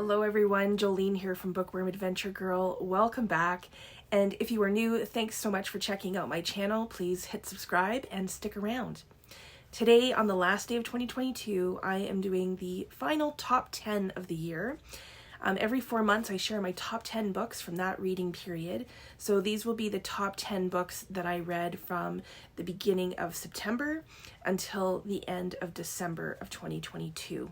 Hello everyone, Jolene here from Bookworm Adventure Girl. Welcome back. And if you are new, thanks so much for checking out my channel. Please hit subscribe and stick around. Today, on the last day of 2022, I am doing the final top 10 of the year. Every 4 months, I share my top 10 books from that reading period. So these will be the top 10 books that I read from the beginning of September until the end of December of 2022.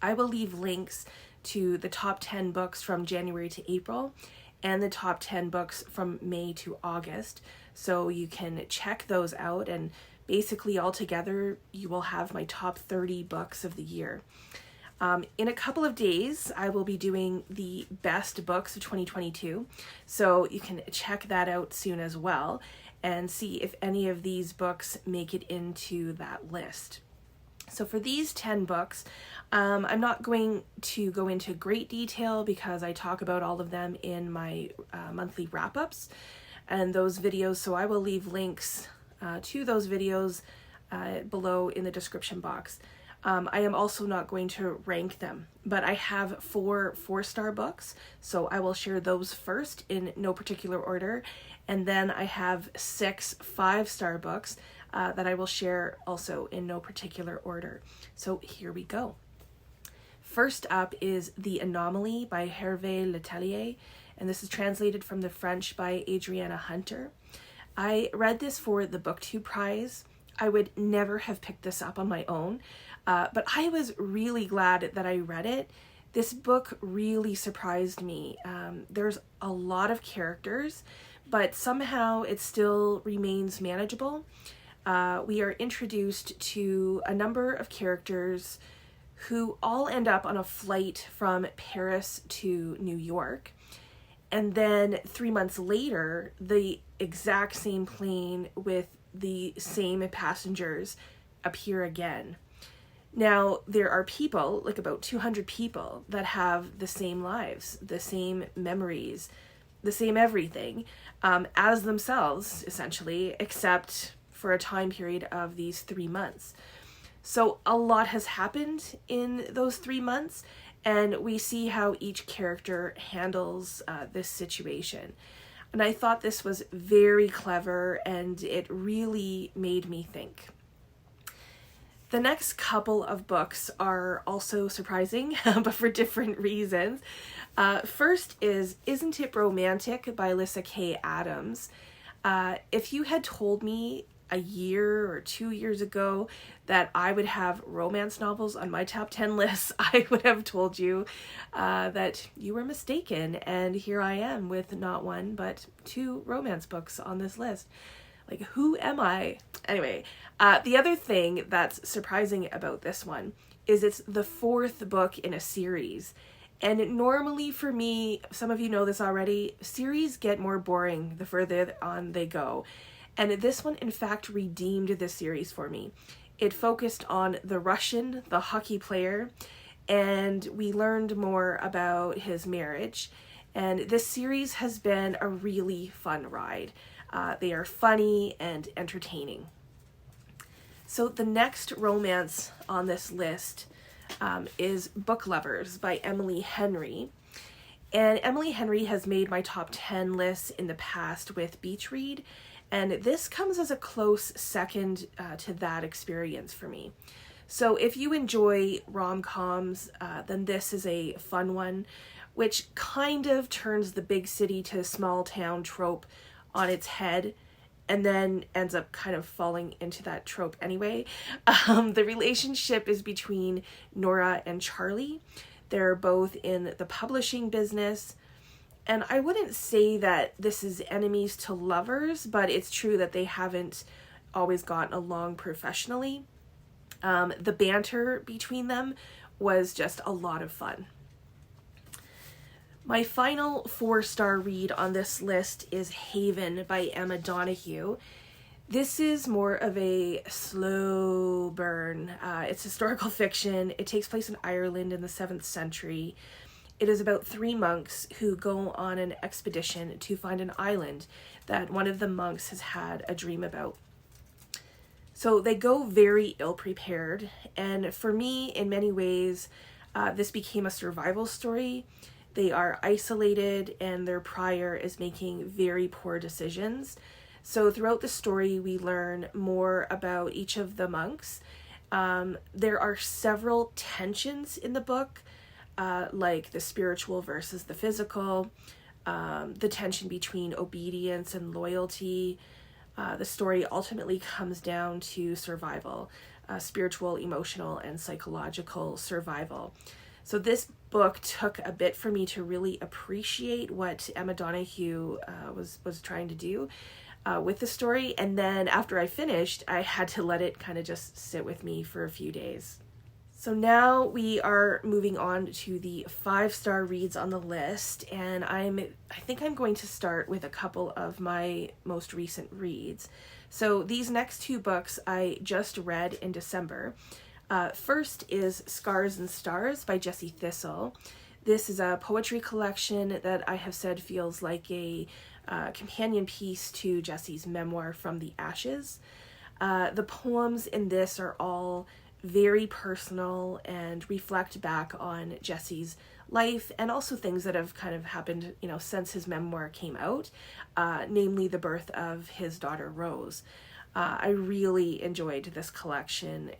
I will leave links to the top 10 books from January to April and the top 10 books from May to August. So you can check those out, and basically altogether you will have my top 30 books of the year. In a couple of days, I will be doing the best books of 2022. So you can check that out soon as well and see if any of these books make it into that list. So for these 10 books, I'm not going to go into great detail because I talk about all of them in my monthly wrap-ups and those videos, so I will leave links to those videos below in the description box. I am also not going to rank them, but I have 4 4-star books, so I will share those first in no particular order, and then I have 6 5-star books that I will share also in no particular order. So here we go. First up is The Anomaly by Herve le Tellier, and this is translated from the French by Adriana Hunter. I read this for the BookTube Prize. I would never have picked this up on my own, but I was really glad that I read it. This book really surprised me. There's a lot of characters, but somehow it still remains manageable. We are introduced to a number of characters who all end up on a flight from Paris to New York. And then 3 months later, the exact same plane with the same passengers appear again. Now, there are people, like about 200 people, that have the same lives, the same memories, the same everything as themselves, essentially, except for a time period of these 3 months. So a lot has happened in those 3 months, and we see how each character handles this situation. And I thought this was very clever, and it really made me think. The next couple of books are also surprising, but for different reasons. First is Isnt It Romantic by Lyssa K. Adams. If you had told me a year or 2 years ago that I would have romance novels on my top 10 lists, I would have told you that you were mistaken. And here I am with not 1, but 2 romance books on this list. Like, who am I? Anyway, the other thing that's surprising about this one is it's the 4th book in a series. And normally for me, some of you know this already, series get more boring the further on they go. And this one, in fact, redeemed this series for me. It focused on the Russian, the hockey player, and we learned more about his marriage. And this series has been a really fun ride. They are funny and entertaining. So the next romance on this list is Book Lovers by Emily Henry. And Emily Henry has made my top 10 lists in the past with Beach Read, and this comes as a close second to that experience for me. So if you enjoy rom-coms, then this is a fun one, which kind of turns the big city to small town trope on its head, and then ends up kind of falling into that trope anyway. The relationship is between Nora and Charlie. They're both in the publishing business, and I wouldn't say that this is enemies to lovers, but it's true that they haven't always gotten along professionally. The banter between them was just a lot of fun. My final 4-star read on this list is Haven by Emma Donoghue. This is more of a slow burn. It's historical fiction. It takes place in Ireland in the 7th century. It is about 3 monks who go on an expedition to find an island that one of the monks has had a dream about. So they go very ill-prepared, and for me, in many ways, This became a survival story. They are isolated and their prior is making very poor decisions. So throughout the story, we learn more about each of the monks. There are several tensions in the book, like the spiritual versus the physical, the tension between obedience and loyalty. The story ultimately comes down to survival, spiritual, emotional, and psychological survival. So this book took a bit for me to really appreciate what Emma Donoghue was trying to do with the story. And then after I finished, I had to let it kind of just sit with me for a few days. So now we are moving on to the 5-star reads on the list, and I think I'm going to start with a couple of my most recent reads. So these next 2 books I just read in December. First is Scars and Stars by Jessie Thistle. This is a poetry collection that I have said feels like a companion piece to Jessie's memoir From the Ashes. The poems in this are all very personal and reflect back on Jessie's life and also things that have kind of happened, since his memoir came out, namely the birth of his daughter Rose. I really enjoyed this collection.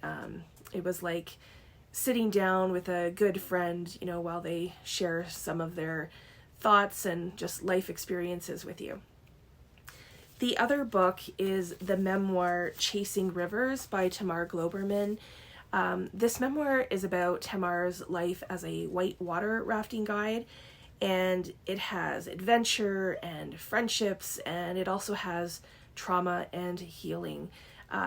It was like sitting down with a good friend, while they share some of their thoughts and just life experiences with you. The other book is the memoir Chasing Rivers by Tamar Glouberman. This memoir is about Tamar's life as a whitewater rafting guide, and it has adventure and friendships, and it also has trauma and healing.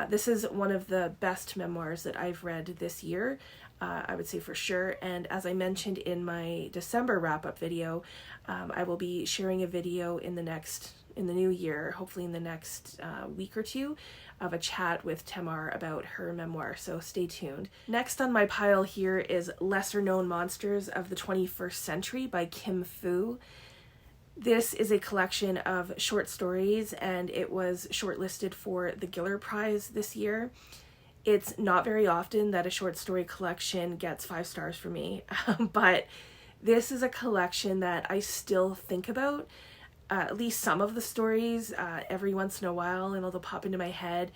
This is one of the best memoirs that I've read this year, I would say for sure. And as I mentioned in my December wrap-up video, I will be sharing a video in the new year, hopefully in the next week or two, of a chat with Tamar about her memoir, so stay tuned. Next on my pile here is Lesser Known Monsters of the 21st Century by Kim Fu. This is a collection of short stories, and it was shortlisted for the Giller Prize this year. It's not very often that a short story collection gets 5 stars for me, but this is a collection that I still think about. At least some of the stories every once in a while, and they'll pop into my head,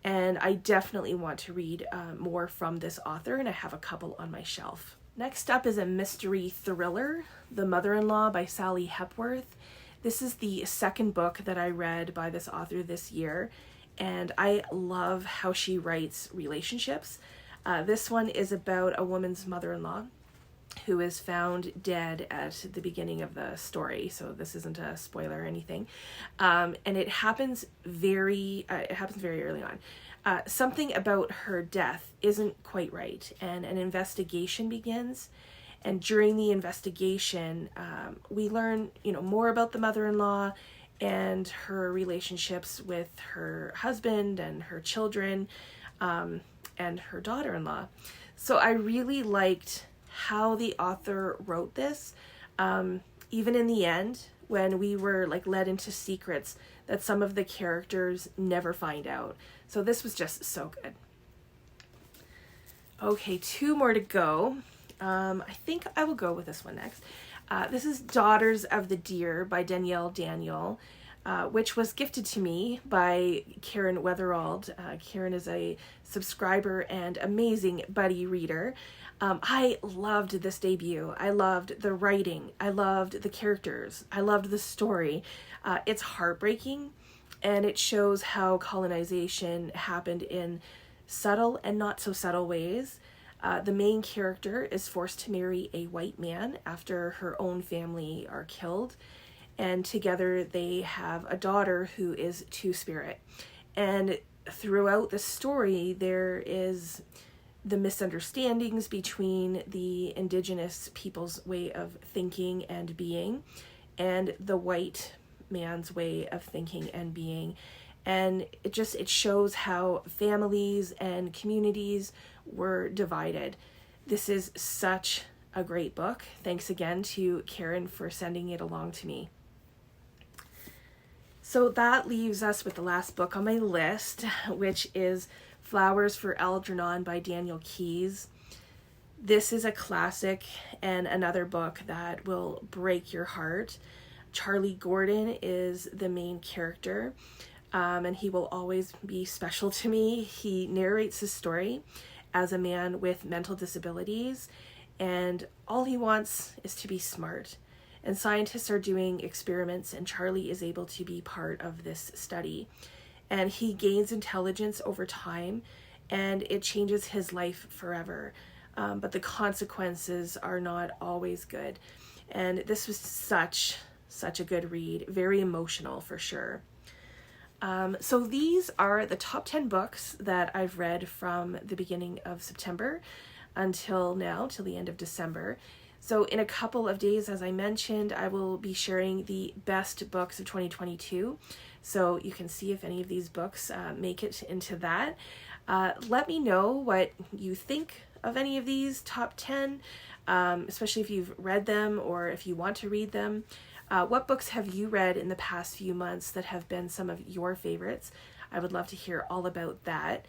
and I definitely want to read more from this author, and I have a couple on my shelf. Next up is a mystery thriller, The Mother-in-Law by Sally Hepworth. This is the second book that I read by this author this year, and I love how she writes relationships. This one is about a woman's mother-in-law who is found dead at the beginning of the story, so this isn't a spoiler or anything. And it happens very early on. Something about her death isn't quite right, and an investigation begins. And during the investigation, we learn, more about the mother-in-law and her relationships with her husband and her children, and her daughter-in-law. So I really liked how the author wrote this, even in the end, when we were led into secrets that some of the characters never find out. So this was just so good. Okay, 2 more to go. I think I will go with this one next. This is Daughters of the Deer by Danielle, which was gifted to me by Karen Weatherald. Karen is a subscriber and amazing buddy reader. I loved this debut. I loved the writing. I loved the characters. I loved the story. It's heartbreaking, and it shows how colonization happened in subtle and not so subtle ways. The main character is forced to marry a white man after her own family are killed, and together they have a daughter who is Two-Spirit. And throughout the story, there is the misunderstandings between the indigenous people's way of thinking and being and the white man's way of thinking and being. And it shows how families and communities were divided. This is such a great book. Thanks again to Karen for sending it along to me. So that leaves us with the last book on my list, which is Flowers for Algernon by Danielle Keyes. This is a classic and another book that will break your heart. Charlie Gordon is the main character, and he will always be special to me. He narrates his story as a man with mental disabilities, and all he wants is to be smart. And scientists are doing experiments, and Charlie is able to be part of this study. And he gains intelligence over time, and it changes his life forever. But the consequences are not always good. And this was such a good read, very emotional for sure. So these are the top 10 books that I've read from the beginning of September until now, till the end of December. So in a couple of days, as I mentioned, I will be sharing the best books of 2022. So you can see if any of these books make it into that. Let me know what you think of any of these top 10, especially if you've read them or if you want to read them. What books have you read in the past few months that have been some of your favorites? I would love to hear all about that.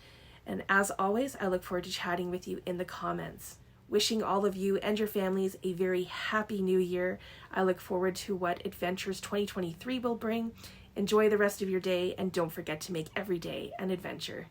And as always, I look forward to chatting with you in the comments. Wishing all of you and your families a very happy new year. I look forward to what adventures 2023 will bring. Enjoy the rest of your day, and don't forget to make every day an adventure.